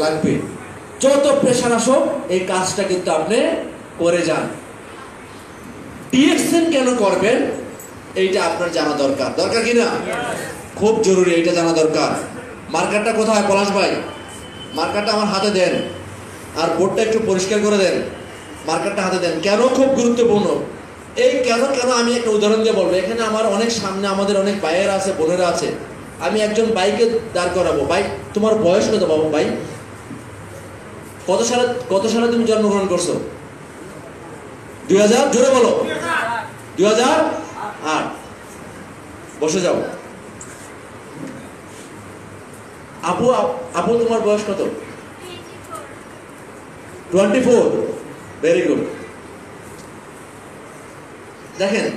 লাগবে। যত প্রেশার আসুক এই কাজটা কিন্তু আপনি করে যান। ডিএক্সএন কেন করবেন এইটা আপনার জানা দরকার, দরকার কিনা? খুব জরুরি, এইটা জানা দরকার। মার্কারটা কোথায় পলাশ ভাই? মার্কারটা আমার হাতে দেন, আর বোর্ডটা একটু পরিষ্কার করে দেন। মার্কারটা হাতে দেন। কেন খুব গুরুত্বপূর্ণ এই কেন আমি একটা উদাহরণ দিয়ে বলবো। এখানে আমার অনেক সামনে আমাদের অনেক ভাইয়েরা আছে, বোনেরা আছে। আমি একজন বাইকে দাঁড় করাবো। ভাই তোমার বয়স কত বাবু? ভাই কত সালে তুমি জন্মগ্রহণ করছো? 2000, জোরে বলো। 2008। বসে যাও। আপু তোমার বয়স কত? 24। Very good. দেখেন,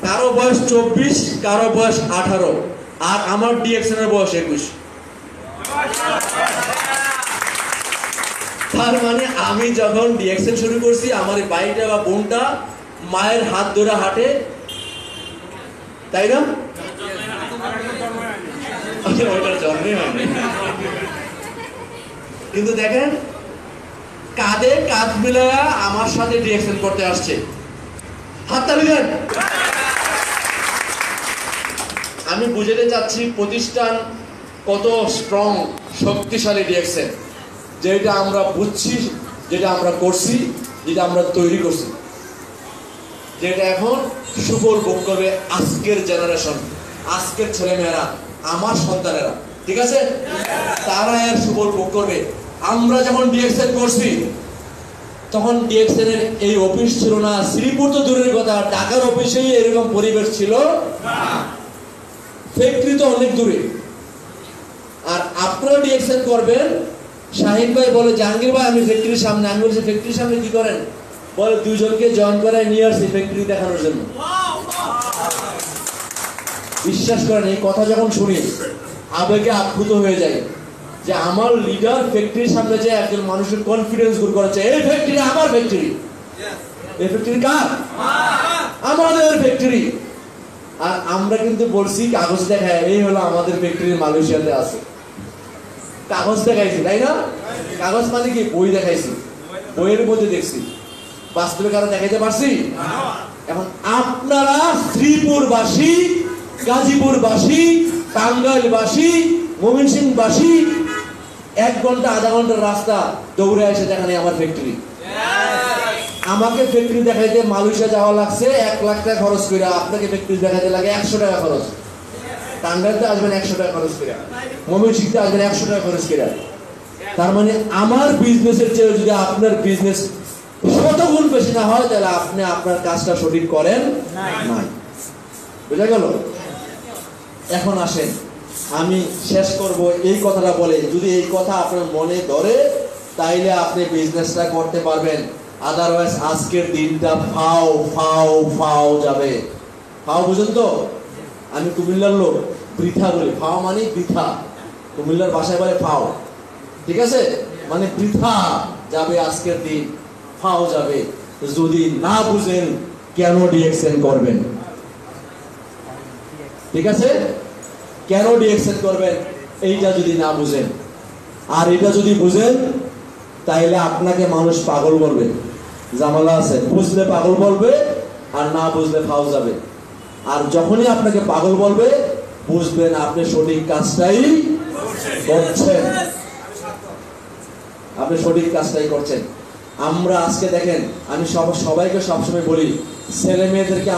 কারো বয়স 24, কারো বয়স 18, আর আমার ডিএক্সএন এর বয়স 21। তার মানে আমি যখন ডিএক্সএন শুরু করছি, আমার ভাইটা বা বোনটা মায়ের হাত ধরে হাঁটে, তাই না? ওইটার জন্মই হয়নি। কিন্তু দেখেন, কাঁধে কাঁধ মিলায়া আমার সাথে ডিএক্সএন করতে আসছে। হাততালি দেন। আমি বুঝাতে চাচ্ছি প্রতিষ্ঠান কত স্ট্রং, শক্তিশালী ডিএক্সএন, যেটা আমরা বুঝছি, যেটা আমরা করছি, যেটা আমরা তৈরি করছি, যেটা এখন সুফল ভোগ করবে আজকের জেনারেশন, আজকের ছেলেমেয়েরা, আমার সন্তানেরা। ঠিক আছে? তারা এর সুফল ভোগ করবে। আমরা যখন ডিএক্সএন করছি তখন ডিএক্সএন এর এই অফিস ছিল না, শ্রীপুর তো দূরের কথা, ঢাকার অফিসেই এরকম পরিবেশ ছিল না, ফ্যাক্টরি তো অনেক দূরে। আর আপনারা ডিএক্সএন করবেন, শাহিন ভাই বলে জাহাঙ্গীর ভাই আমি ফ্যাক্টরির সামনে। আমি বলছি ফ্যাক্টরির সামনে কি করেন? বলে দুজনকে জয়েন করায় নিয়ে আসছি ফ্যাক্টরি দেখানোর জন্য। বিশ্বাস করেন, এই কথা যখন শুনি আবেগে আপ্লুত হয়ে যায় যে আমার লিডার ফ্যাক্টরির সামনে যে একজন মানুষের কনফিডেন্স গুলো করেছে, এই ফ্যাক্টরি আমার ফ্যাক্টরি। এই ফ্যাক্টরি কার? আমাদের ফ্যাক্টরি। আর আমরা কিন্তু বলছি কাগজ দেখায়, এই হলো আমাদের ফ্যাক্টরি মালয়েশিয়াতে আছে। কাগজ দেখাইছি, তাই না? কাগজ মানে কি? বই দেখাইছি, বইয়ের মধ্যে দেখছি। বাস্তবে কারো দেখাইতে পারছি? এখন আপনারা শ্রীপুরবাসী, গাজীপুরবাসী, টাঙ্গাইলবাসী, ময়মনসিংহবাসী 1 ঘন্টা আধা ঘন্টার রাস্তা দৌড়ে এসে দেখানে আমার ফ্যাক্টরি। আমাকে ফ্যাক্টরি দেখাইতে মালয়েশিয়া যাওয়া লাগছে 1 লাখ টাকা খরচ করে, আপনাকে ফ্যাক্টরি দেখাইতে লাগে 100 টাকা খরচ। টাঙ্গাইলতে আসবেন 100 টাকা খরচ করে, ময়মনসিংহতে আসবেন 100 টাকা খরচ করে। তার মানে আমার বিজনেসের চেয়ে যদি আপনার বিজনেস 100 গুণ বেশি না হয়, তাহলে আপনি আপনার কাজটা সঠিক করেন নাই। বুঝা গেল? এখন আসেন, আমি শেষ করব এই কথাটা বলে, যদি এই কথা আপনার মনে ধরে তাইলে আপনি বিজনেসটা করতে পারবেন। আদারওয়াইজ আজকের দিনটা ফাও ফাও ফাও যাবে। ফাও বুঝেন তো? আমি কুমিল্লার লোক, বৃথা বলি। ফাও মানে বৃথা, কুমিল্লার ভাষায় বলে ফাও। ঠিক আছে? মানে বৃথা যাবে আজকের দিন, ফাও যাবে যদি না বুঝেন কেন ডিএক্সএন করবেন। ঠিক আছে? কেন ডিএক্সএন করবেন এইটা যদি না বুঝেন, আর এটা যদি বুঝেন তাইলে আপনাকে মানুষ পাগল বলবে। জামালা আছে, বুঝলে পাগল বলবে, আর না বুঝলে ফাও যাবে। আর যখনই আপনাকে পাগল বলবে, বুঝবেন আপনি সঠিক কাজটাই করছেন, আপনি সঠিক কাজটাই করছেন। আমরা আজকে দেখেন, আমি সবাইকে সবসময় বলি, ছেলে মেয়েদেরকে